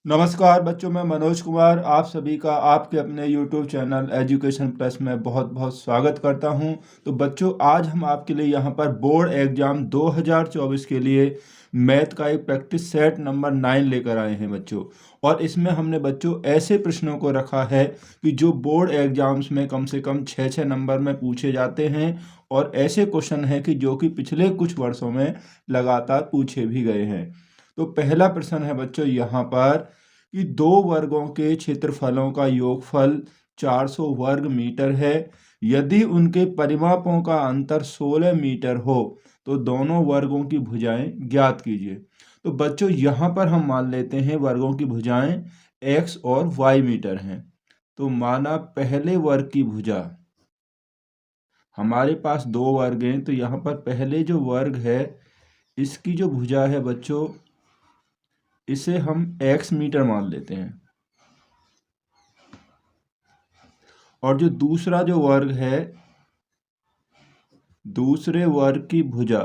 नमस्कार बच्चों, मैं मनोज कुमार आप सभी का आपके अपने YouTube चैनल एजुकेशन प्लस में बहुत बहुत स्वागत करता हूं। तो बच्चों, आज हम आपके लिए यहां पर बोर्ड एग्ज़ाम 2024 के लिए मैथ का एक प्रैक्टिस सेट नंबर 9 लेकर आए हैं बच्चों। और इसमें हमने बच्चों ऐसे प्रश्नों को रखा है कि जो बोर्ड एग्ज़ाम्स में कम से कम 6 नंबर में पूछे जाते हैं, और ऐसे क्वेश्चन हैं कि जो कि पिछले कुछ वर्षों में लगातार पूछे भी गए हैं। तो पहला प्रश्न है बच्चों यहाँ पर कि दो वर्गों के क्षेत्रफलों का योगफल 400 वर्ग मीटर है। यदि उनके परिमापों का अंतर 16 मीटर हो तो दोनों वर्गों की भुजाएं ज्ञात कीजिए। तो बच्चों यहाँ पर हम मान लेते हैं वर्गों की भुजाएं x और y मीटर हैं। तो माना पहले वर्ग की भुजा, हमारे पास दो वर्ग हैं, तो यहाँ पर पहले जो वर्ग है इसकी जो भुजा है बच्चों, इसे हम x मीटर मान लेते हैं। और जो दूसरा जो वर्ग है, दूसरे वर्ग की भुजा,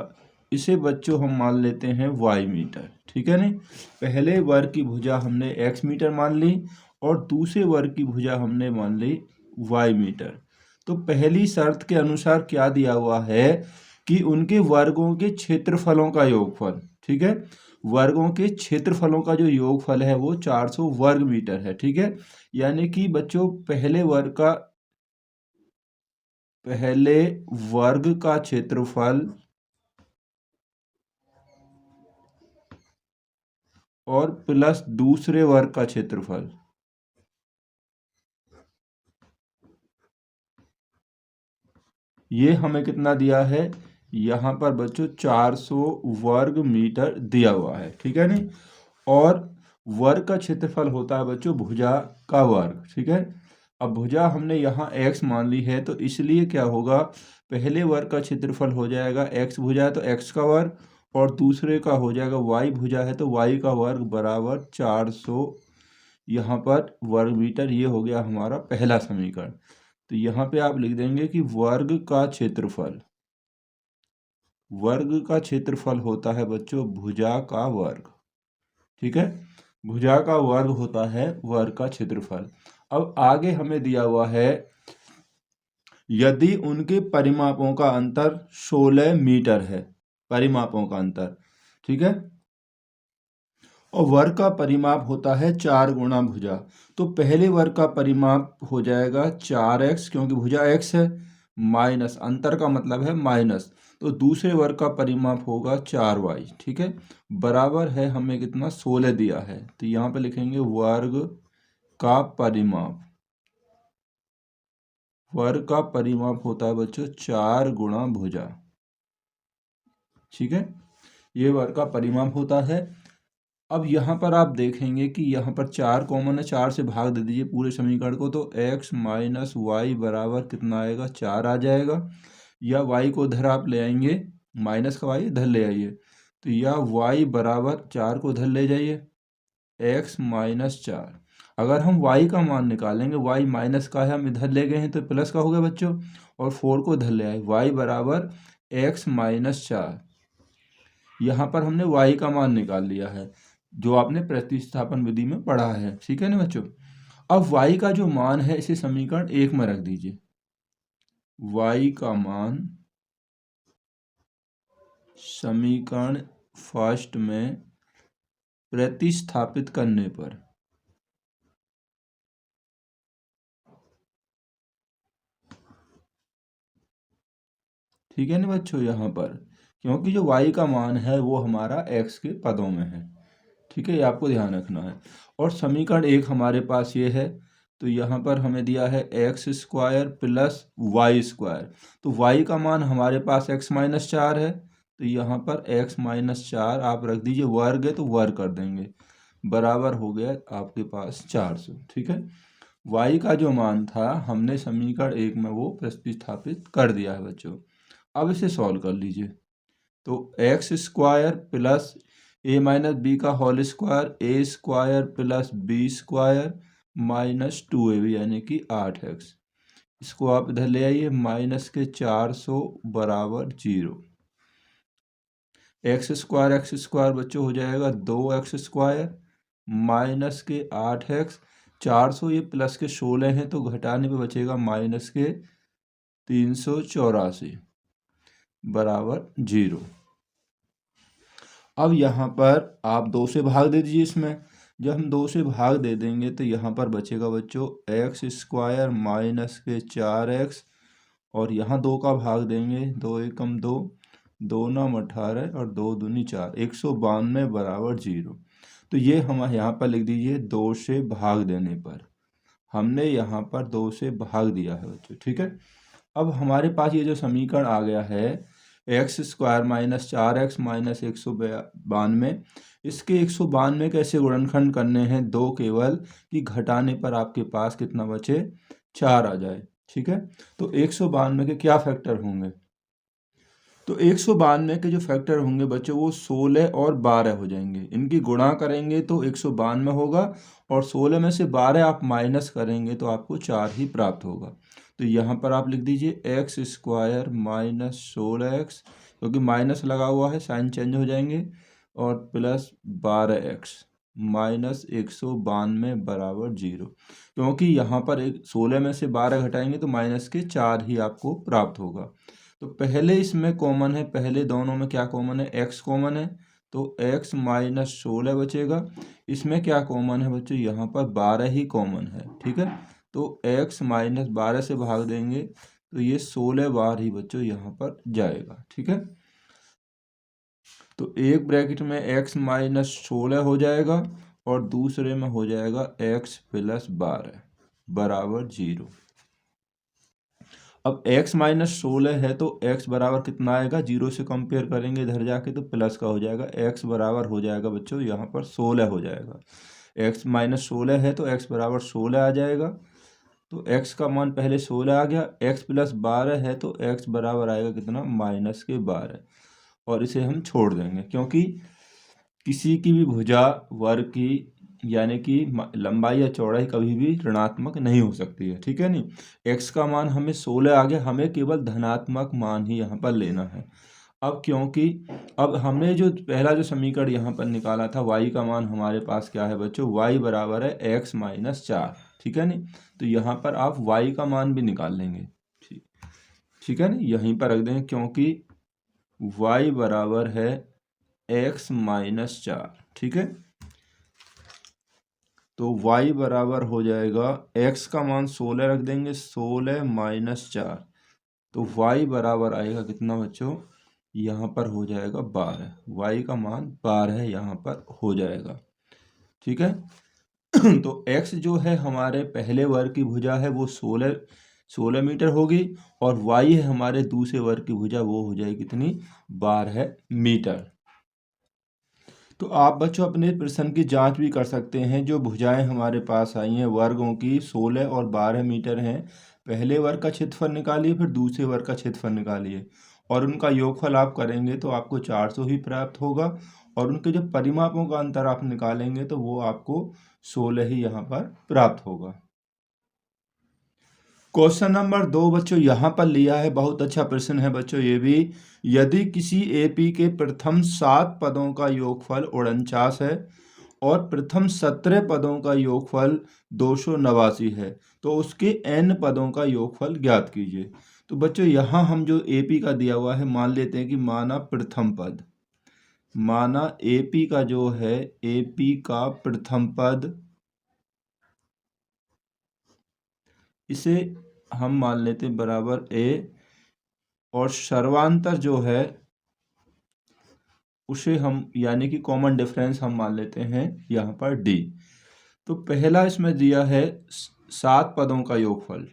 इसे बच्चों हम मान लेते हैं y मीटर। ठीक है नहीं, पहले वर्ग की भुजा हमने x मीटर मान ली और दूसरे वर्ग की भुजा हमने मान ली y मीटर। तो पहली शर्त के अनुसार क्या दिया हुआ है कि उनके वर्गों के क्षेत्रफलों का योगफल, ठीक है, वर्गों के क्षेत्रफलों का जो योगफल है वो 400 वर्ग मीटर है। ठीक है, यानी कि बच्चों पहले वर्ग का क्षेत्रफल और प्लस दूसरे वर्ग का क्षेत्रफल, ये हमें कितना दिया है, यहाँ पर बच्चों 400 वर्ग मीटर दिया हुआ है। ठीक है नहीं, और वर्ग का क्षेत्रफल होता है बच्चों भुजा का वर्ग। ठीक है, अब भुजा हमने यहाँ x मान ली है, तो इसलिए क्या होगा, पहले वर्ग का क्षेत्रफल हो जाएगा x भुजा है तो x का वर्ग, और दूसरे का हो जाएगा y भुजा है तो y का वर्ग बराबर 400 यहाँ पर वर्ग मीटर। ये हो गया हमारा पहला समीकरण। तो यहाँ पे आप लिख देंगे कि वर्ग का क्षेत्रफल होता है बच्चों भुजा का वर्ग। ठीक है, भुजा का वर्ग होता है वर्ग का क्षेत्रफल। अब आगे हमें दिया हुआ है यदि उनके परिमापों का अंतर 16 मीटर है, परिमापों का अंतर। ठीक है, और वर्ग का परिमाप होता है 4 गुणा भुजा। तो पहले वर्ग का परिमाप हो जाएगा 4x, क्योंकि भुजा x है, माइनस अंतर का मतलब है माइनस, तो दूसरे वर्ग का परिमाप होगा 4y। ठीक है, बराबर है हमें कितना 16 दिया है, तो यहाँ पे लिखेंगे वर्ग का परिमाप होता है बच्चों 4 गुणा भुजा। ठीक है, ये वर्ग का परिमाप होता है। अब यहाँ पर आप देखेंगे कि यहाँ पर 4 कॉमन है, 4 से भाग दे दीजिए पूरे समीकरण को, तो x माइनस वाई बराबर कितना आएगा, 4 आ जाएगा। या y को उधर आप ले आएंगे, माइनस का y इधर ले आइए, तो या y बराबर 4 को उधर ले जाइए, x माइनस 4। अगर हम y का मान निकालेंगे, y माइनस का है, हम इधर ले गए हैं तो प्लस का हो गया बच्चों, और 4 को इधर ले आए, y बराबर x माइनस 4। यहाँ पर हमने y का मान निकाल लिया है जो आपने प्रतिस्थापन विधि में पढ़ा है। ठीक है ना बच्चों, अब y का जो मान है इसे समीकरण 1 में रख दीजिए। y का मान समीकरण फर्स्ट में प्रतिस्थापित करने पर, ठीक है ना बच्चों, यहाँ पर क्योंकि जो y का मान है वो हमारा x के पदों में है। ठीक है, ये आपको ध्यान रखना है। और समीकरण 1 हमारे पास ये है, तो यहाँ पर हमें दिया है X square plus Y square. तो y का मान हमारे पास x माइनस 4 है, तो यहाँ पर x माइनस 4 आप रख दीजिए, वर्ग है तो वर्ग कर देंगे, बराबर हो गया आपके पास 400। ठीक है, y का जो मान था हमने समीकरण 1 में वो प्रतिस्थापित कर दिया है बच्चों। अब इसे सॉल्व कर लीजिए, तो x square plus a minus b का whole square, a square plus b square minus 2ab यानी कि 8x, इसको आप इधर ले आइए, माइनस के 400 बराबर 0। एक्स स्क्वायर बच्चों हो जाएगा 2x स्क्वायर माइनस के 8x, 400 ये प्लस के 16 हैं तो घटाने पे बचेगा माइनस के 384 बराबर 0। अब यहाँ पर आप 2 से भाग दे दीजिए इसमें। जब हम 2 से भाग दे देंगे तो यहाँ पर बचेगा बच्चों एक्स स्क्वायर माइनस के 4x, और यहाँ 2 का भाग देंगे, 2 एकम 2, 2 नम 18 और 2 दूनी 4, 192 बराबर 0। तो ये हम यहाँ पर लिख दीजिए 2 से भाग देने पर। हमने यहाँ पर 2 से भाग दिया है बच्चों, ठीक है। अब हमारे पास ये जो समीकरण आ गया है X square minus 4x minus 192, इसके 192 कैसे गुणनखंड करने हैं, 2 केवल, कि घटाने पर आपके पास कितना बचे, 4 आ जाए, ठीक है। तो 192 के क्या फैक्टर होंगे, तो 192 के जो फैक्टर होंगे बच्चों वो 16 और 12 हो जाएंगे। इनकी गुणा करेंगे तो 192 होगा, और 16 में से 12 आप माइनस करेंगे तो आपको 4 ही प्राप्त होगा। तो यहाँ पर आप लिख दीजिए एक्स स्क्वायर माइनस 16x, क्योंकि माइनस लगा हुआ है साइन चेंज हो जाएंगे, और प्लस 12x माइनस 192 बराबर 0, क्योंकि यहाँ पर 16 में से 12 घटाएंगे तो माइनस के 4 ही आपको प्राप्त होगा। तो पहले इसमें कॉमन है, पहले दोनों में क्या कॉमन है, x कॉमन है, तो x माइनस 16 बचेगा। इसमें क्या कॉमन है बच्चों, यहाँ पर 12 ही कॉमन है, ठीक है। तो x माइनस 12 से भाग देंगे तो ये 16 बार ही बच्चों यहाँ पर जाएगा, ठीक है। तो एक ब्रैकेट में x माइनस 16 हो जाएगा और दूसरे में हो जाएगा x प्लस 12 बराबर 0। अब x माइनस 16 है तो x बराबर कितना आएगा, 0 से कंपेयर करेंगे इधर जाके तो प्लस का हो जाएगा, x बराबर हो जाएगा बच्चों यहाँ पर 16 हो जाएगा। x माइनस 16 है तो x बराबर 16 आ जाएगा, तो x का मान पहले 16 आ गया। x प्लस 12 है तो x बराबर आएगा कितना, माइनस के 12, और इसे हम छोड़ देंगे, क्योंकि किसी की भी भुजा वर्ग की यानी कि लंबाई या चौड़ाई कभी भी ऋणात्मक नहीं हो सकती है, ठीक है नहीं। x का मान हमें 16 आ गया, हमें केवल धनात्मक मान ही यहाँ पर लेना है। अब क्योंकि अब हमने जो पहला जो समीकरण यहाँ पर निकाला था y का मान हमारे पास क्या है बच्चों, y बराबर है x माइनस 4, ठीक है नहीं। तो यहाँ पर आप y का मान भी निकाल लेंगे, ठीक है नहीं, यहीं पर रख देंगे, क्योंकि y बराबर है x माइनस 4, ठीक है। तो y बराबर हो जाएगा, x का मान 16 रख देंगे, 16 माइनस 4, तो y बराबर आएगा कितना बच्चों, यहाँ पर हो जाएगा 12, y का मान 12 यहाँ पर हो जाएगा, ठीक है। तो x जो है हमारे पहले वर्ग की भुजा है वो 16 मीटर होगी, और y है हमारे दूसरे वर्ग की भुजा, वो हो जाएगी कितनी, 12 मीटर। तो आप बच्चों अपने प्रश्न की जांच भी कर सकते हैं। जो भुजाएं हमारे पास आई हैं वर्गों की 16 और 12 मीटर हैं, पहले वर्ग का क्षेत्रफल निकालिए, फिर दूसरे वर्ग का क्षेत्रफल निकालिए, और उनका योगफल आप करेंगे तो आपको 400 ही प्राप्त होगा, और उनके जो परिमापों का अंतर आप निकालेंगे तो वो आपको 16 ही यहाँ पर प्राप्त होगा। क्वेश्चन नंबर 2 बच्चों यहाँ पर लिया है, बहुत अच्छा प्रश्न है बच्चों ये भी। यदि किसी एपी के प्रथम 7 पदों का योगफल 49 है और प्रथम 17 पदों का योगफल 289 है, तो उसके n पदों का योगफल ज्ञात कीजिए। तो बच्चों यहाँ हम जो एपी का दिया हुआ है मान लेते हैं कि माना प्रथम पद, माना एपी का जो है, एपी का प्रथम पद, इसे हम मान लेते हैं बराबर a, और सर्वांतर जो है उसे हम यानी कि कॉमन डिफरेंस हम मान लेते हैं यहाँ पर d। तो पहला इसमें दिया है 7 पदों का योगफल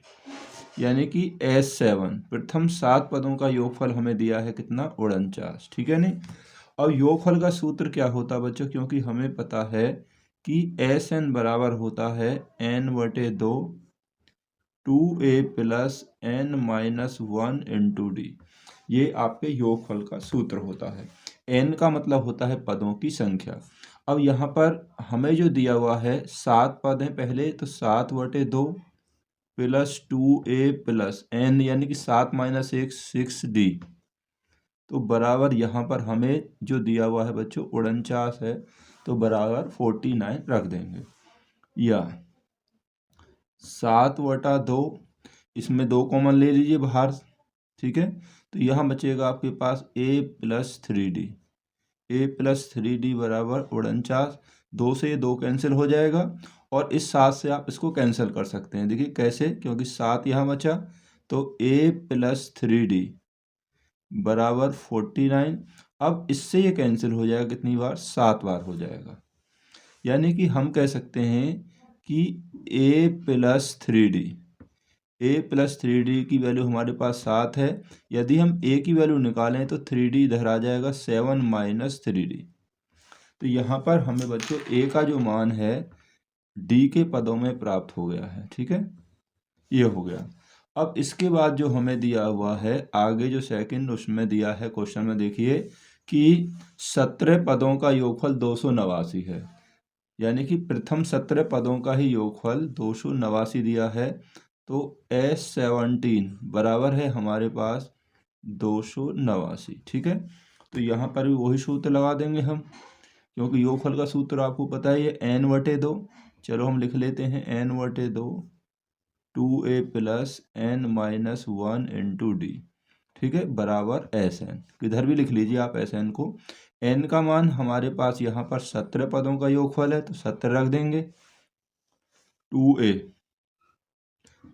यानी कि S7, प्रथम 7 पदों का योगफल हमें दिया है कितना, 49, ठीक है नहीं। अब योगफल का सूत्र क्या होता है बच्चों, क्योंकि हमें पता है कि Sn बराबर होता है n/2 2a plus n minus 1 into D, ये आपके योगफल का सूत्र होता है। n का मतलब होता है पदों की संख्या। अब यहाँ पर हमें जो दिया हुआ है 7 पद हैं पहले, तो 7/2 प्लस 2a प्लस n यानी कि 7 माइनस 1 6d, तो बराबर यहाँ पर हमें जो दिया हुआ है बच्चों 49 है। तो बराबर 49 रख देंगे। या 7/2, इसमें 2 कॉमन ले लीजिए बाहर, ठीक है। तो यहाँ बचेगा आपके पास a प्लस 3d, बराबर 49। 2 से 2 कैंसिल हो जाएगा और इस 7 से आप इसको कैंसिल कर सकते हैं। देखिए कैसे, क्योंकि 7 यहाँ बचा, तो a प्लस 3d बराबर 49। अब इससे ये कैंसिल हो जाएगा कितनी बार, 7 बार हो जाएगा। यानी कि हम कह सकते हैं कि a प्लस 3d की वैल्यू हमारे पास 7 है। यदि हम a की वैल्यू निकालें तो 3d इधर आ जाएगा, 7 माइनस 3d। तो यहाँ पर हमें बच्चों a का जो मान है d के पदों में प्राप्त हो गया है, ठीक है। ये हो गया। अब इसके बाद जो हमें दिया हुआ है आगे जो सेकंड उसमें दिया है क्वेश्चन में, देखिए कि 17 पदों का योगफल 289 है। यानी कि प्रथम 17 पदों का ही योगफल 289 दिया है। तो S17 बराबर है हमारे पास 289, ठीक है। तो यहाँ पर भी वही सूत्र लगा देंगे हम, क्योंकि योगफल का सूत्र आपको पता है ये n/2। चलो हम लिख लेते हैं n/2 2a plus n minus 1 into D, ठीक है, बराबर Sn। इधर भी लिख लीजिए आप Sn को। n का मान हमारे पास यहाँ पर 17 पदों का योगफल है, तो 17 रख देंगे।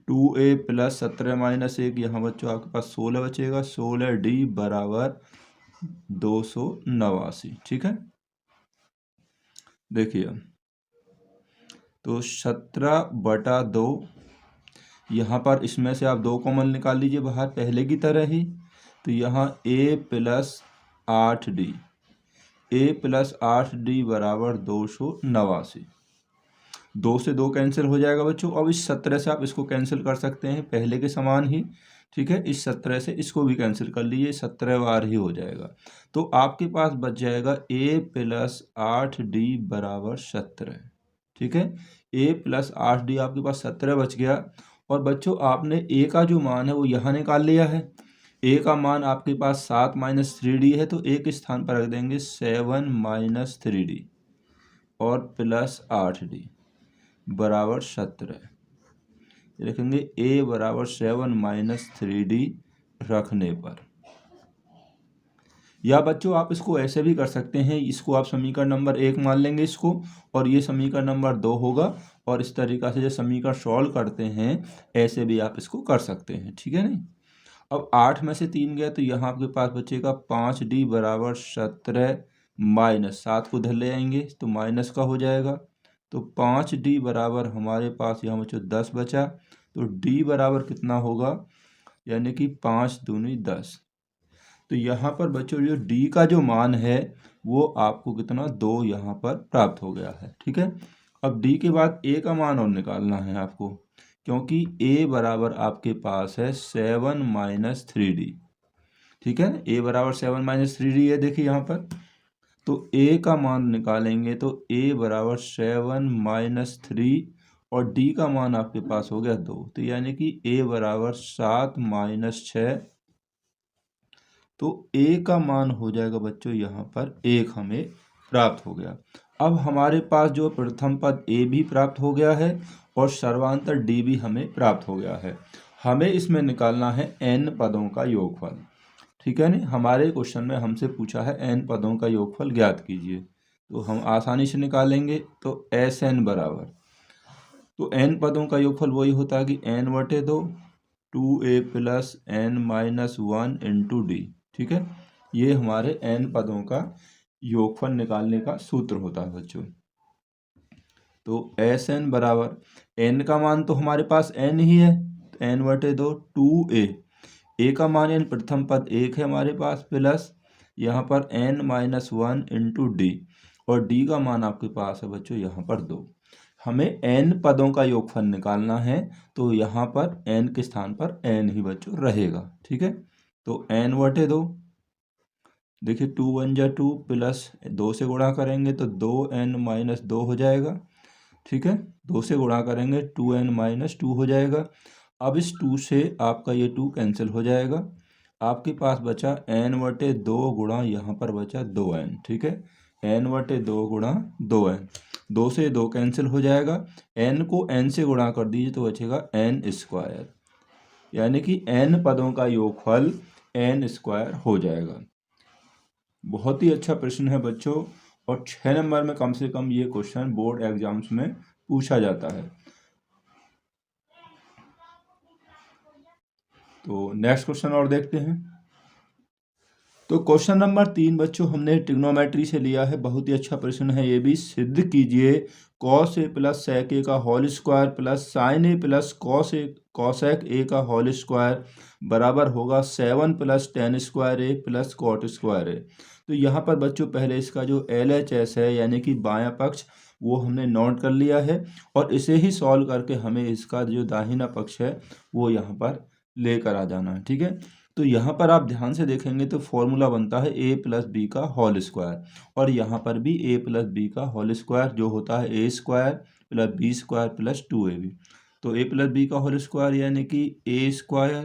2a प्लस 17 माइनस 1, यहाँ बच्चों आपके पास 16 बचेगा। 16d बराबर 289, ठीक है। देखिए तो 17/2, यहाँ पर इसमें से आप 2 कॉमन निकाल लीजिए बाहर पहले की तरह ही। तो यहाँ a प्लस 8d बराबर 289। 2 से 2 कैंसिल हो जाएगा बच्चों। अब इस 17 से आप इसको कैंसिल कर सकते हैं पहले के समान ही, ठीक है। इस 17 से इसको भी कैंसिल कर लीजिए, 17 बार ही हो जाएगा। तो आपके पास बच जाएगा a प्लस 8d बराबर 17, ठीक है। a प्लस 8d आपके पास 17 बच गया। और बच्चों आपने a का जो मान है वो यहाँ निकाल लिया है। a का मान आपके पास 7 माइनस 3d है, तो a के स्थान पर रख देंगे 7 माइनस 3d और प्लस 8d बराबर 17। लिखेंगे a बराबर 7 माइनस 3d रखने पर। या बच्चों आप इसको ऐसे भी कर सकते हैं, इसको आप समीकरण नंबर 1 मान लेंगे इसको, और ये समीकरण नंबर 2 होगा। और इस तरीक़ा से जो समीकरण सॉल्व करते हैं ऐसे भी आप इसको कर सकते हैं, ठीक है नहीं। अब 8 में से 3 गया, तो यहाँ आपके पास बचेगा 5d बराबर 17 माइनस 7 को इधर ले आएंगे तो माइनस का हो जाएगा। तो 5d बराबर हमारे पास यहाँ बच्चों 10 बचा। तो d बराबर कितना होगा, यानी कि 5 दूनी 10। तो यहाँ पर बच्चों जो d का जो मान है वो आपको कितना 2 यहाँ पर प्राप्त हो गया है, ठीक है। अब d के बाद a का मान और निकालना है आपको, क्योंकि a बराबर आपके पास है 7 माइनस 3d, ठीक है। a बराबर 7 माइनस 3d है, देखिए यहाँ पर। तो a का मान निकालेंगे तो a बराबर 7 माइनस 3 और d का मान आपके पास हो गया 2। तो यानी कि a बराबर 7 माइनस 6। तो a का मान हो जाएगा बच्चों यहाँ पर 1 हमें प्राप्त हो गया। अब हमारे पास जो प्रथम पद a भी प्राप्त हो गया है और सर्वांतर d भी हमें प्राप्त हो गया है। हमें इसमें निकालना है n पदों का योगफल, ठीक है नहीं। हमारे क्वेश्चन में हमसे पूछा है n पदों का योगफल ज्ञात कीजिए, तो हम आसानी से निकालेंगे। तो Sn बराबर, तो n पदों का योगफल वही होता है कि n/2 2a plus n minus 1 into D, ठीक है। ये हमारे n पदों का योगफल निकालने का सूत्र होता है बच्चों। तो Sn बराबर, n का मान तो हमारे पास n ही है, तो n/2 2a, a का मान यानी प्रथम पद 1 है हमारे पास, प्लस यहाँ पर n माइनस 1 इंटू डी, और d का मान आपके पास है बच्चों यहाँ पर 2। हमें n पदों का योगफल निकालना है, तो यहाँ पर n के स्थान पर n ही बच्चों रहेगा, ठीक है। तो n/2, देखिए 2 1 जा 2 प्लस 2 से गुणा करेंगे तो 2n माइनस 2 हो जाएगा, ठीक है। 2 से गुणा करेंगे 2n माइनस 2 हो जाएगा। अब इस 2 से आपका ये 2 कैंसिल हो जाएगा। आपके पास बचा n/2 गुणा यहाँ पर बचा 2n, ठीक है। n/2 गुणा 2n, 2 से 2 कैंसिल हो जाएगा, n को n से गुणा कर दीजिए तो बचेगा n², यानी कि n पदों का योगफल n² हो जाएगा। बहुत ही अच्छा प्रश्न है बच्चों, और 6 नंबर में कम से कम ये क्वेश्चन बोर्ड एग्जाम्स में पूछा जाता है। तो नेक्स्ट क्वेश्चन और देखते हैं। तो क्वेश्चन नंबर 3 बच्चों हमने ट्रिग्नोमेट्री से लिया है, बहुत ही अच्छा प्रश्न है ये भी। सिद्ध कीजिए cos a plus sec a का whole square plus sin a plus cosec a का होल स्क्वायर बराबर होगा 7 plus tan square a plus cot square a। तो यहाँ पर बच्चों पहले इसका जो LHS है यानी कि बायां पक्ष वो हमने नोट कर लिया है, और इसे ही सॉल्व करके हमें इसका जो दाहिना पक्ष है वो यहाँ पर लेकर आ जाना है, ठीक है। तो यहाँ पर आप ध्यान से देखेंगे तो फॉर्मूला बनता है a प्लस बी का होल स्क्वायर, और यहाँ पर भी a प्लस बी का होल स्क्वायर जो होता है a² plus b² plus 2ab। तो a प्लस बी का होल स्क्वायर यानी कि a²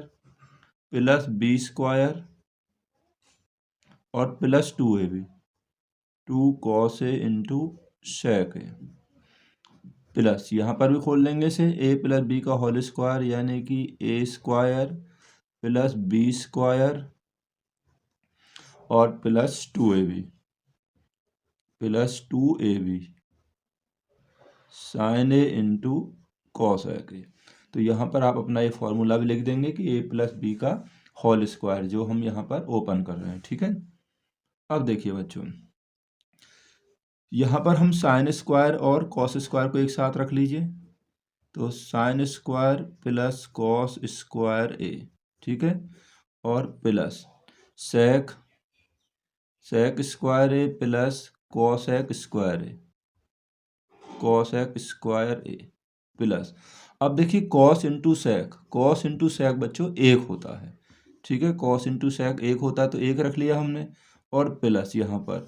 प्लस b² और plus 2ab, 2 cos a into sec a, plus यहाँ पर भी खोल लेंगे से a प्लस बी का होल स्क्वायर यानी कि a² प्लस b² और plus 2ab sin a into cos a। तो यहाँ पर आप अपना ये फॉर्मूला भी लिख देंगे कि a प्लस बी का होल स्क्वायर जो हम यहाँ पर ओपन कर रहे हैं, ठीक है। अब देखिए बच्चों, यहाँ पर हम साइन स्क्वायर और कॉस स्क्वायर को एक साथ रख लीजिए, तो sine square plus cos square a, ठीक है, और plus sec square a plus cosec square a plus, अब देखिए कॉस इंटू सेक बच्चों 1 होता है, ठीक है, कॉस इंटू सेक 1 होता है तो 1 रख लिया हमने, और प्लस यहाँ पर,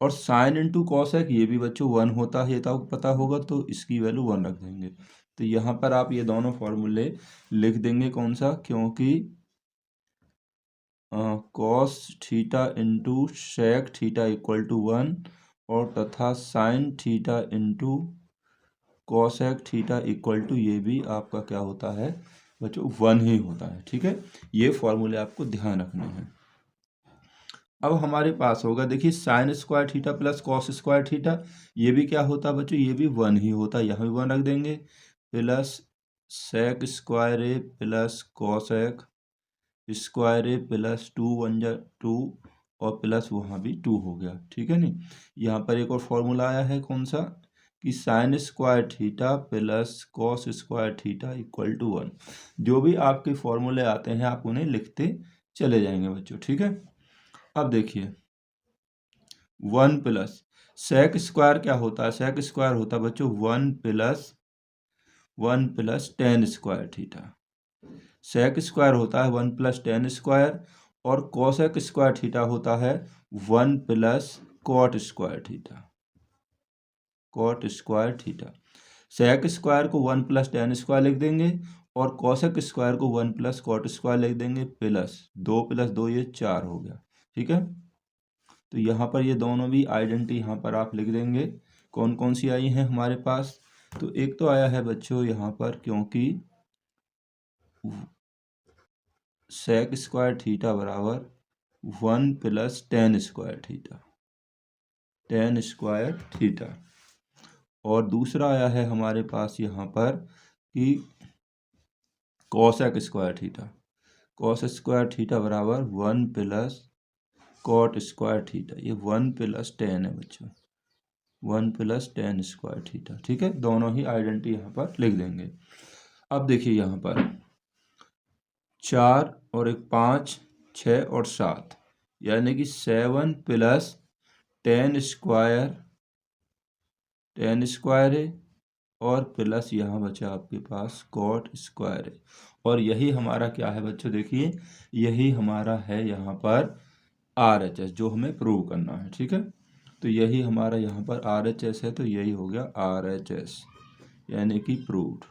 और साइन इंटू कॉसेक ये भी बच्चों 1 होता है, ये तो आपको पता होगा, तो इसकी वैल्यू 1 रख देंगे। तो यहाँ पर आप ये दोनों फॉर्मूले लिख देंगे, कौन सा, क्योंकि cos theta into sec theta equal to 1 और तथा sine theta into cosec theta equal to ये भी आपका क्या होता है बच्चों 1 ही होता है, ठीक है। ये फॉर्मूले आपको ध्यान रखने हैं। अब हमारे पास होगा देखिए sign square theta plus cos square theta, ये भी क्या होता है बच्चों, ये भी 1 ही होता है, यहाँ भी 1 रख देंगे, प्लस सेक स्क्वायर ए प्लस कॉसेक स्क्वायर ए प्लस 2 1 जा 2 और प्लस वहाँ भी 2 हो गया, ठीक है नहीं। यहाँ पर एक और फॉर्मूला आया है, कौन सा, कि sine square theta plus cos square theta equal to 1। जो भी आपके फॉर्मूले आते हैं आप उन्हें लिखते चले जाएंगे बच्चों, ठीक है। अब देखिए 1 प्लस सेक स्क्वायर क्या होता है, सेक स्क्वायर होता है बच्चों 1 plus tan square theta, sec square होता है 1 प्लस टेन स्क्वायर, और कॉसेक स्क्वायर थीटा होता है 1 plus cot square theta. Sec square को 1 प्लस टेन स्क्वायर लिख देंगे, और कॉसेक स्क्वायर को 1 प्लस कॉट स्क्वायर लिख देंगे, प्लस 2 प्लस 2 ये 4 हो गया, ठीक है। तो यहाँ पर ये दोनों भी आइडेंटिटी यहाँ पर आप लिख देंगे, कौन कौन सी आई हैं हमारे पास। तो एक तो आया है बच्चों यहाँ पर, क्योंकि सेक स्क्वायर थीटा बराबर 1 प्लस टेन स्क्वायर थीटा, और दूसरा आया है हमारे पास यहाँ पर कि कॉसेक स्क्वायर थीटा बराबर 1 प्लस कॉट स्क्वायर थीटा, ये 1 प्लस टेन है बच्चों, 1 प्लस टेन स्क्वायर थीटा, ठीक है। दोनों ही आइडेंटिटी यहाँ पर लिख देंगे। अब देखिए यहाँ पर 4 और एक 5 6 और 7, यानी कि 7 प्लस टेन स्क्वायर है, और प्लस यहाँ बचा आपके पास कॉट स्क्वायर है, और यही हमारा क्या है बच्चों, देखिए यही हमारा है यहाँ पर RHS जो हमें प्रूव करना है, ठीक है। तो यही हमारा यहाँ पर RHS है, तो यही हो गया RHS यानी कि प्रूव्ड।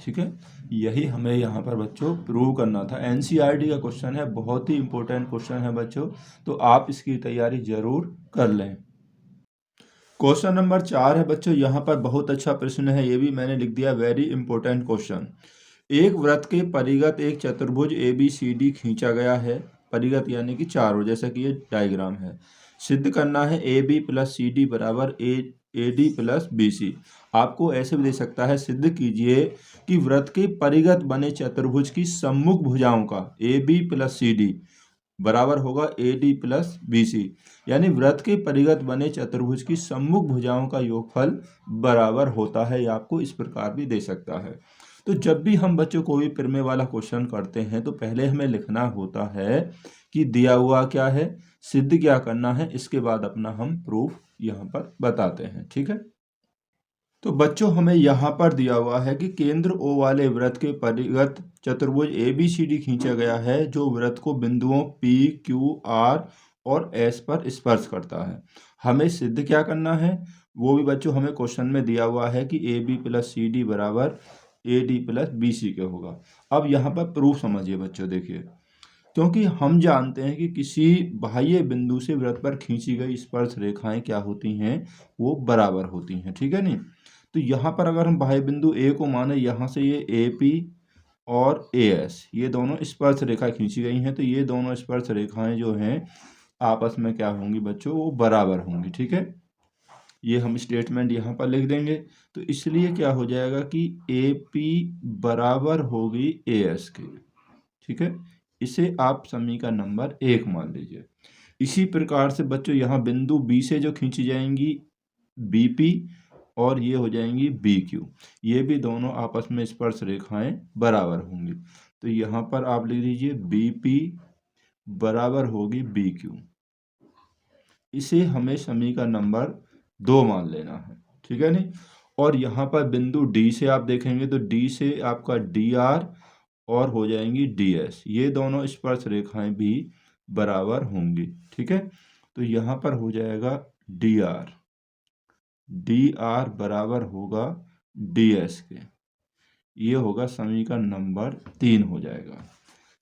ठीक है, यही हमें यहाँ पर बच्चों प्रूव करना था। एनसीईआरटी का क्वेश्चन है, बहुत ही इंपॉर्टेंट क्वेश्चन है बच्चों, तो आप इसकी तैयारी जरूर कर लें। क्वेश्चन नंबर 4 है बच्चों, यहाँ पर बहुत अच्छा प्रश्न है, ये भी मैंने लिख दिया, वेरी इंपॉर्टेंट क्वेश्चन। एक वृत्त के परिगत एक चतुर्भुज ए बी सी डी खींचा गया है, परिगत यानी कि चारों, जैसा कि ये डायग्राम है। सिद्ध करना है a B plus C D बराबर a D plus B c. आपको ऐसे भी दे सकता है, सिद्ध कीजिए कि वृत्त के परिगत बने चतुर्भुज की सम्मुख भुजाओं का A B plus C D बराबर होगा A D plus B C. यानी वृत्त के परिगत बने चतुर्भुज की सम्मुख भुजाओं का योगफल बराबर होता है। या आपको इस प्रकार भी दे सकता है। तो जब भी हम बच्चों कोई प्रमेय वाला क्वेश्चन करते हैं तो पहले हमें लिखना होता है कि दिया हुआ क्या है, सिद्ध क्या करना है, इसके बाद अपना हम प्रूफ यहाँ पर बताते हैं। ठीक है, तो बच्चों हमें यहाँ पर दिया हुआ है कि केंद्र O वाले वृत्त के परिगत चतुर्भुज ABCD खींचा गया है, जो वृत्त को बिंदुओं P, Q, R और S पर स्पर्श करता है। हमें सिद्ध क्या करना है, वो भी बच्चों हमें क्वेश्चन में दिया हुआ है कि AB प्लस CD बराबर AD प्लस BC के होगा। अब यहाँ पर प्रूफ समझिए बच्चों, देखिए, क्योंकि हम जानते हैं कि किसी बाह्य बिंदु से वृत्त पर खींची गई स्पर्श रेखाएं क्या होती हैं, वो बराबर होती हैं। ठीक है नहीं, तो यहाँ पर अगर हम बाह्य बिंदु ए को माने, यहाँ से ये ए पी और ए एस ये दोनों स्पर्श रेखा खींची गई हैं, तो ये दोनों स्पर्श रेखाएं जो हैं आपस में क्या होंगी बच्चों, वो बराबर होंगी। ठीक है, ये हम स्टेटमेंट यहाँ पर लिख देंगे। तो इसलिए क्या हो जाएगा कि ए पी बराबर होगी ए एस के। ठीक है, इसे आप समीकरण नंबर 1 मान लीजिए। इसी प्रकार से बच्चों यहाँ बिंदु बी से जो खींची जाएंगी बी पी और ये हो जाएंगी बी क्यू, ये भी दोनों आपस में स्पर्श रेखाएं बराबर होंगी। तो यहाँ पर आप लिख दीजिए बी पी बराबर होगी बी क्यू। इसे हमें समीकरण नंबर 2 मान लेना है। ठीक है नहीं, और यहाँ पर बिंदु डी से आप देखेंगे तो डी से आपका डी आर और हो जाएंगी डी एस, ये दोनों स्पर्श रेखाएं भी बराबर होंगी। ठीक है, तो यहाँ पर हो जाएगा डी आर बराबर होगा डी एस के। ये होगा समीकरण नंबर 3 हो जाएगा,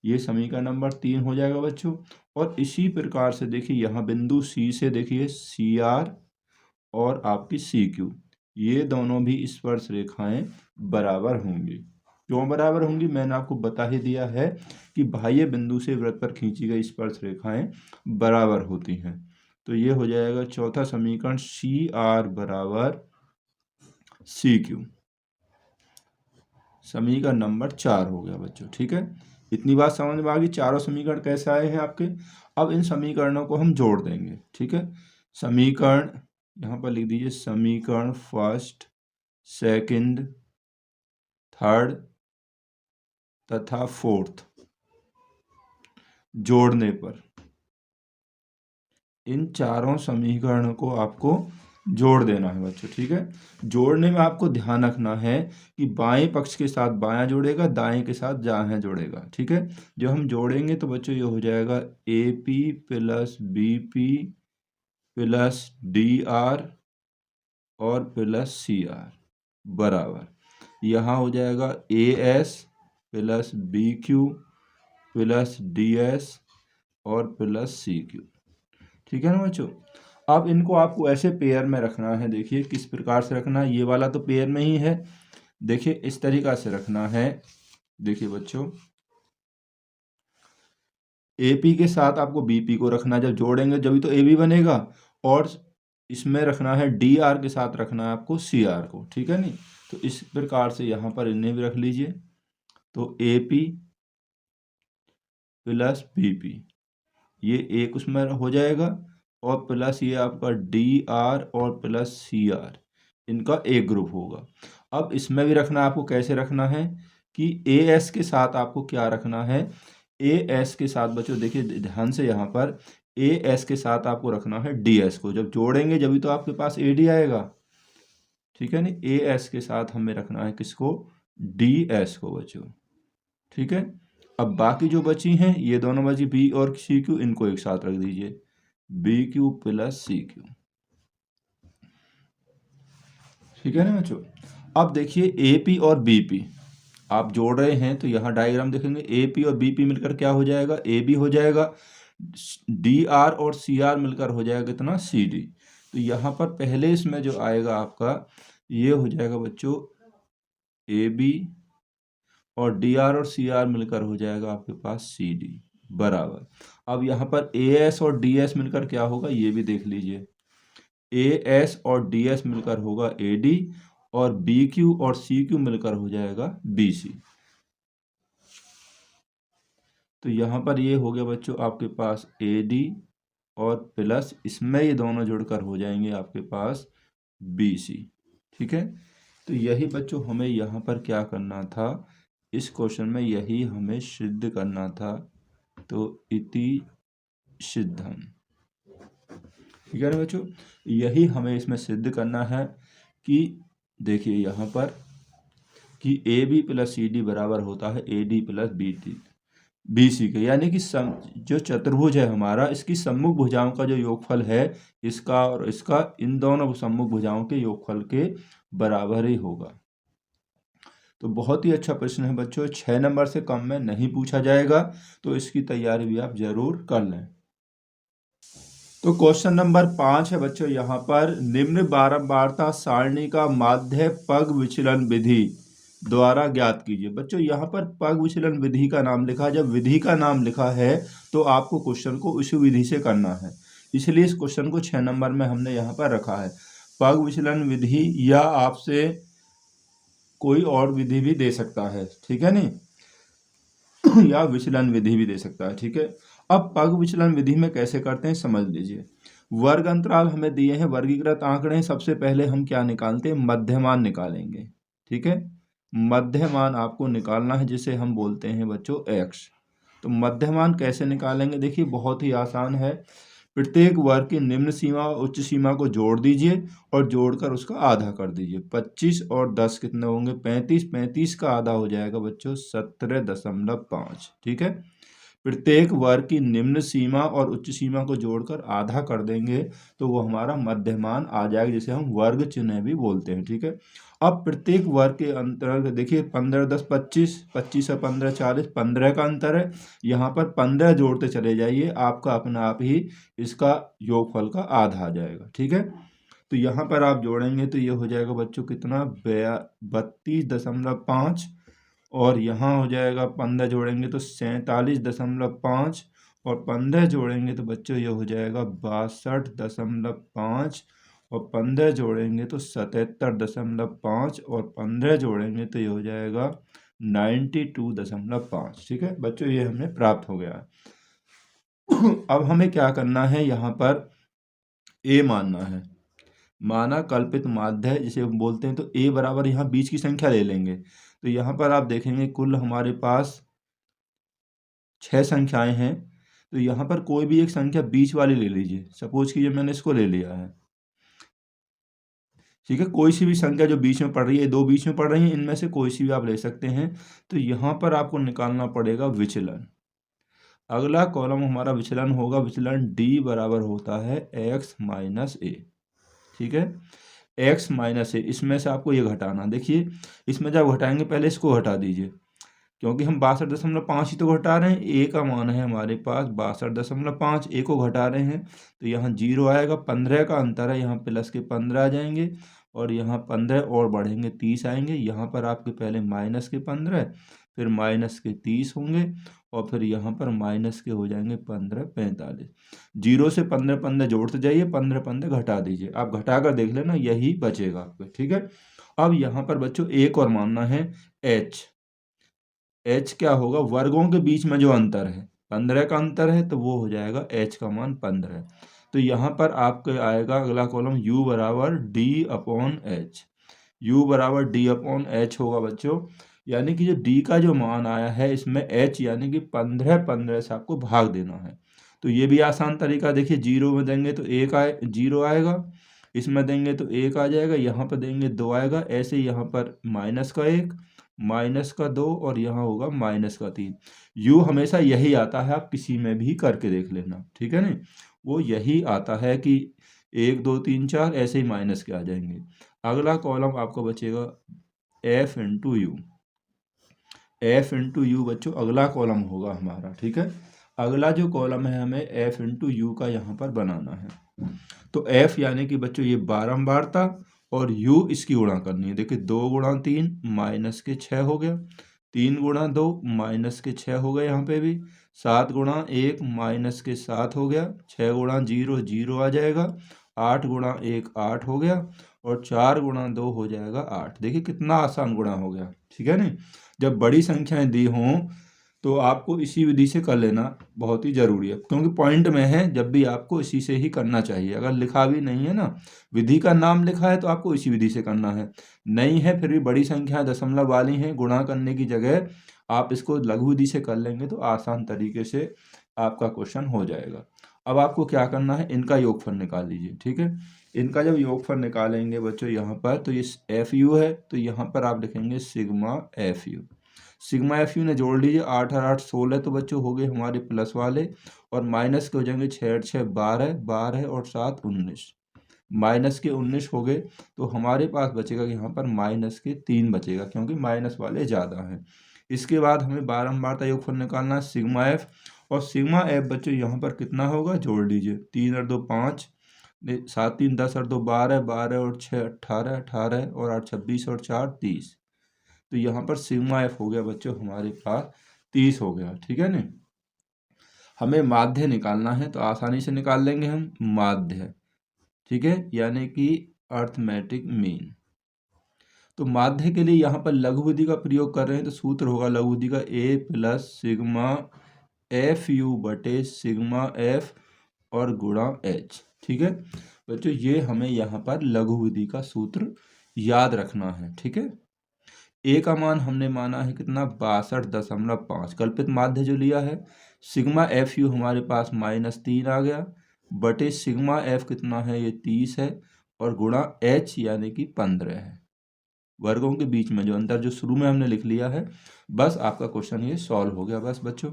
ये समीकरण नंबर 3 हो जाएगा बच्चों। और इसी प्रकार से देखिए यहाँ बिंदु सी से देखिए सी आर और आपकी सी क्यू, ये दोनों भी स्पर्श रेखाएं बराबर होंगी। क्यों बराबर होंगी, मैंने आपको बता ही दिया है कि बाह्य बिंदु से वृत्त पर खींची गई स्पर्श रेखाएं बराबर होती हैं। तो ये हो जाएगा चौथा समीकरण सी आर बराबर सी क्यू, समीकरण नंबर 4 हो गया बच्चों। ठीक है, इतनी बात समझ में आ गई, चारों समीकरण कैसे आए हैं आपके। अब इन समीकरणों को हम जोड़ देंगे। ठीक है, समीकरण यहाँ पर लिख दीजिए, समीकरण फर्स्ट, सेकंड, थर्ड तथा फोर्थ जोड़ने पर इन चारों समीकरणों को आपको जोड़ देना है बच्चों। ठीक है, जोड़ने में आपको ध्यान रखना है कि बाएं पक्ष के साथ बायां जोड़ेगा, दाएं के साथ दायां जोड़ेगा। ठीक है, जब हम जोड़ेंगे तो बच्चों ये हो जाएगा A P plus B P plus D R और प्लस सी आर बराबर, यहाँ हो जाएगा A S plus B Q plus D S और प्लस सी क्यू। ठीक है ना बच्चों, अब इनको आपको ऐसे पेयर में रखना है। देखिए किस प्रकार से रखना है, ये वाला तो पेयर में ही है, देखिए इस तरीका से रखना है। देखिए बच्चों, एपी के साथ आपको बीपी को रखना, जब जोड़ेंगे जब तो एबी बनेगा, और इसमें रखना है डी आर के साथ रखना है आपको सी आर को। ठीक है नहीं, तो इस प्रकार से यहाँ पर इन्हें भी रख लीजिए। तो A P plus B P ये एक उसमें हो जाएगा, और प्लस ये आपका डी आर और प्लस सी आर, इनका एक ग्रुप होगा। अब इसमें भी रखना आपको, कैसे रखना है कि ए एस के साथ आपको क्या रखना है, ए एस के साथ बच्चों देखिए ध्यान से, यहाँ पर ए एस के साथ आपको रखना है डी एस को। जब जोड़ेंगे जब तो आपके पास ए डी आएगा। ठीक है नहीं, ए एस के साथ हमें रखना है किसको, डी एस को बच्चों। ठीक है, अब बाकी जो बची हैं ये दोनों बची बी और सी क्यू, इनको एक साथ रख दीजिए, B Q plus C Q. ठीक है ना बच्चों, अब देखिए ए पी और बी पी, आप जोड़ रहे हैं तो यहाँ डायग्राम देखेंगे, ए पी और बी पी मिलकर क्या हो जाएगा, ए बी हो जाएगा, डी आर और सी आर मिलकर हो जाएगा कितना, सी डी। तो यहाँ पर पहले इसमें जो आएगा आपका ये हो जाएगा बच्चों ए बी, और डी आर और सी आर मिलकर हो जाएगा आपके पास सी डी बराबर। अब यहाँ पर ए एस और डी एस मिलकर क्या होगा, ये भी देख लीजिए, ए एस और डी एस मिलकर होगा ए डी, और बी क्यू और सी क्यू मिलकर हो जाएगा बी सी। तो यहाँ पर ये हो गया बच्चों आपके पास ए डी और प्लस इसमें ये दोनों जुड़कर हो जाएंगे आपके पास बी सी। ठीक है, तो यही बच्चों हमें यहाँ पर क्या करना था, इस क्वेश्चन में यही हमें सिद्ध करना था। तो इति सिद्धम, ठीक है ना बच्चों, यही हमें इसमें सिद्ध करना है कि देखिए यहाँ पर कि A B plus C D बराबर होता है A D plus B C के, यानी कि जो चतुर्भुज है हमारा, इसकी सम्मुख भुजाओं का जो योगफल है इसका और इसका, इन दोनों सम्मुख भुजाओं के योगफल के बराबर ही होगा। तो बहुत ही अच्छा प्रश्न है बच्चों, 6 नंबर से कम में नहीं पूछा जाएगा, तो इसकी तैयारी भी आप जरूर कर लें। तो क्वेश्चन नंबर 5 है बच्चों, यहाँ पर निम्न बारंबारता सारणी का माध्य पग विचलन विधि द्वारा ज्ञात कीजिए। बच्चों यहाँ पर पग विचलन विधि का नाम लिखा है, जब विधि का नाम लिखा है तो आपको क्वेश्चन को उसी विधि से करना है, इसलिए इस क्वेश्चन को 6 नंबर में हमने यहाँ पर रखा है। पग विचलन विधि या आपसे कोई और विधि भी दे सकता है, ठीक है नहीं, या विचलन विधि भी दे सकता है। ठीक है, अब पग विचलन विधि में कैसे करते हैं समझ लीजिए। वर्ग अंतराल हमें दिए हैं, वर्गीकृत आंकड़े, सबसे पहले हम क्या निकालते हैं, मध्यमान निकालेंगे। ठीक है, मध्यमान आपको निकालना है, जिसे हम बोलते हैं बच्चों एक्स। तो मध्यमान कैसे निकालेंगे, देखिए बहुत ही आसान है। प्रत्येक वर्ग की निम्न सीमा और उच्च सीमा को जोड़ दीजिए और जोड़कर उसका आधा कर दीजिए। 25 और 10 कितने होंगे, 35, 35 का आधा हो जाएगा बच्चों 17.5। ठीक है, प्रत्येक वर्ग की निम्न सीमा और उच्च सीमा को जोड़कर आधा कर देंगे तो वो हमारा मध्यमान आ जाएगा, जिसे हम वर्ग चिन्ह भी बोलते हैं। ठीक है, अब प्रत्येक वर्ग के अंतर देखिए, 15, 10, 25, 25 और 15, 40, 15 का अंतर है। यहाँ पर 15 जोड़ते चले जाइए, आपका अपना आप ही इसका योगफल का आधा आ जाएगा। ठीक है, तो यहाँ पर आप जोड़ेंगे तो ये हो जाएगा बच्चों कितना, 32.5, और यहाँ हो जाएगा 15 जोड़ेंगे तो 47.5, और 15 जोड़ेंगे तो बच्चों ये हो जाएगा 62.5, और 15 जोड़ेंगे तो 77.5, और 15 जोड़ेंगे तो ये हो जाएगा 92.5। ठीक है बच्चों, ये हमें प्राप्त हो गया। अब हमें क्या करना है, यहाँ पर ए मानना है, माना कल्पित माध्य है जिसे हम बोलते हैं। तो ए बराबर यहाँ बीच की संख्या ले लेंगे, तो यहाँ पर आप देखेंगे कुल हमारे पास 6 संख्याएं हैं, तो यहाँ पर कोई भी एक संख्या बीच वाली ले लीजिए। सपोज कीजिए मैंने इसको ले लिया है, ठीक है, कोई सी भी संख्या जो बीच में पड़ रही है, दो बीच में पड़ रही है, इनमें से कोई सी भी आप ले सकते हैं। तो यहाँ पर आपको निकालना पड़ेगा विचलन। अगला कॉलम हमारा विचलन होगा, विचलन डी बराबर होता है एक्स माइनस ए। ठीक है, एक्स माइनस ए, इसमें से आपको ये घटाना। देखिए इसमें जब घटाएंगे पहले इसको हटा दीजिए, क्योंकि हम 62.5 ही तो घटा रहे हैं। ए का मान है हमारे पास 62.5, ए को घटा रहे हैं तो यहाँ 0 आएगा। 15 का अंतर है, यहाँ प्लस के 15 आ जाएंगे, और यहाँ 15 और बढ़ेंगे 30 आएंगे। यहाँ पर आपके पहले माइनस के 15, फिर माइनस के 30 होंगे, और फिर यहाँ पर माइनस के हो जाएंगे 15, 45। 0 से 15 15 जोड़ते जाइए, 15 15 घटा दीजिए, आप घटा कर देख लेना, यही बचेगा आपको। ठीक है, अब यहाँ पर बच्चों एक और मानना है एच। एच क्या होगा, वर्गों के बीच में जो अंतर है, 15 का अंतर है, तो वो हो जाएगा एच का मान 15। तो यहाँ पर आपके आएगा अगला कॉलम u बराबर डी अपॉन एच। u बराबर डी अपॉन एच होगा बच्चों, यानी कि जो d का जो मान आया है इसमें h यानी कि 15 15 से आपको भाग देना है। तो ये भी आसान तरीका, देखिए 0 में देंगे तो 0 आएगा, इसमें देंगे तो 1 आ जाएगा, यहाँ पर देंगे 2 आएगा, ऐसे यहाँ पर माइनस का 1, माइनस का 2, और यहाँ होगा माइनस का 3। यू हमेशा यही आता है, आप किसी में भी करके देख लेना। ठीक है ना, वो यही आता है कि 1 2 3 4 ऐसे ही माइनस के आ जाएंगे। अगला कॉलम आपको बचेगा F into you. F into you बच्चों अगला कॉलम होगा हमारा, ठीक है। अगला जो कॉलम है हमें एफ इंटू यू का यहाँ पर बनाना है। तो एफ यानी कि बच्चों ये बारंबारता और यू इसकी गुणा करनी है। देखिए 2 गुणा 3 माइनस के 6 हो गया, 3 गुणा 2 माइनस के 6 हो गए, यहाँ पे भी 7 गुणा 1 माइनस के 7 हो गया, 6 गुणा 0 0 आ जाएगा, 8 गुणा 1 8 हो गया और 4 गुणा 2 हो जाएगा 8। देखिए कितना आसान गुणा हो गया, ठीक है नहीं। जब बड़ी संख्याएं दी हों तो आपको इसी विधि से कर लेना बहुत ही ज़रूरी है, क्योंकि पॉइंट में है जब भी आपको इसी से ही करना चाहिए। अगर लिखा भी नहीं है ना, विधि का नाम लिखा है तो आपको इसी विधि से करना है। नहीं है फिर भी बड़ी संख्या दशमलव वाली हैं, गुणा करने की जगह आप इसको लघु विधि से कर लेंगे तो आसान तरीके से आपका क्वेश्चन हो जाएगा। अब आपको क्या करना है, इनका योगफल निकाल लीजिए, ठीक है। इनका जब योगफल निकालेंगे बच्चों यहाँ पर, तो ये एफ यू है तो यहाँ पर आप लिखेंगे sigma F you. Sigma F you ने जोड़ लीजिए, 8 और 8 16 तो बच्चों हो गए हमारे प्लस वाले, और माइनस के हो जाएंगे 6 और 6 12, 12 और 7 19, माइनस के 19 हो गए। तो हमारे पास बचेगा यहाँ पर माइनस के 3 बचेगा, क्योंकि माइनस वाले ज़्यादा हैं। इसके बाद हमें बारंबारता योगफल निकालना है सिग्मा एफ, और सिग्मा एफ बच्चों यहाँ पर कितना होगा जोड़ लीजिए, 3 और 2 5, 7 3 10 और 2 12, 12 और 6 18, 18 और 8 26 और 4 30। तो यहाँ पर सिग्मा एफ हो गया बच्चों हमारे पास 30 हो गया, ठीक है ना। हमें माध्य निकालना है तो आसानी से निकाल लेंगे हम माध्य, ठीक है, यानी कि अर्थमेटिक मीन। तो माध्य के लिए यहाँ पर लघु विधि का प्रयोग कर रहे हैं तो सूत्र होगा लघु विधि का ए प्लस सिग्मा एफ यू बटे सिग्मा एफ और गुणा एच, ठीक है बच्चों। ये हमें यहाँ पर लघु विधि का सूत्र याद रखना है, ठीक है। ए का मान हमने माना है कितना 62.5, कल्पित माध्य जो लिया है। सिग्मा एफ यू हमारे पास -3 आ गया, बटे सिग्मा एफ कितना है ये 30 है, और गुणा एच यानी कि 15 है। वर्गों के बीच में जो अंतर जो शुरू में हमने लिख लिया है, बस आपका क्वेश्चन ये सॉल्व हो गया बस बच्चों।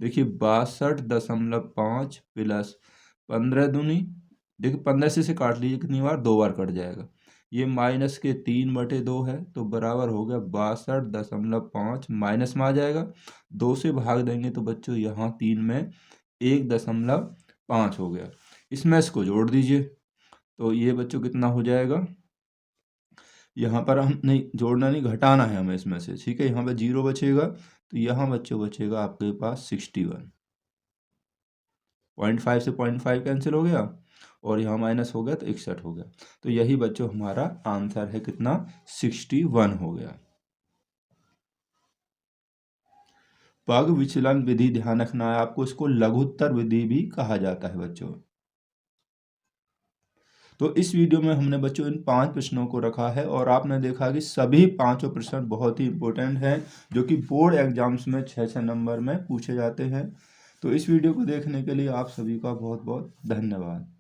देखिए 62.5 प्लस 15 दूनी, देखिए 15 से काट लीजिए कितनी बार, 2 बार कट जाएगा। ये माइनस के 3/2 है तो बराबर हो गया 62.5, माइनस में आ जाएगा, 2 से भाग देंगे तो बच्चों यहाँ 3 में 1.5 हो गया। इसमें इसको जोड़ दीजिए तो ये बच्चों कितना हो जाएगा, यहाँ पर हम नहीं जोड़ना नहीं घटाना है हमें इसमें से, ठीक है। यहाँ पर 0 बचेगा तो यहाँ बच्चों बचेगा आपके पास 61, 0.5 से 0.5 कैंसिल हो गया और यहाँ माइनस हो गया तो 61 हो गया। तो यही बच्चों हमारा आंसर है कितना 61 हो गया। पग विचलन विधि ध्यान रखना है आपको, इसको लघुत्तर विधि भी कहा जाता है बच्चों। तो इस वीडियो में हमने बच्चों इन 5 प्रश्नों को रखा है और आपने देखा कि सभी 5 प्रश्न बहुत ही इंपॉर्टेंट हैं, जो कि बोर्ड एग्जाम्स में 6-6 नंबर में पूछे जाते हैं। तो इस वीडियो को देखने के लिए आप सभी का बहुत बहुत धन्यवाद।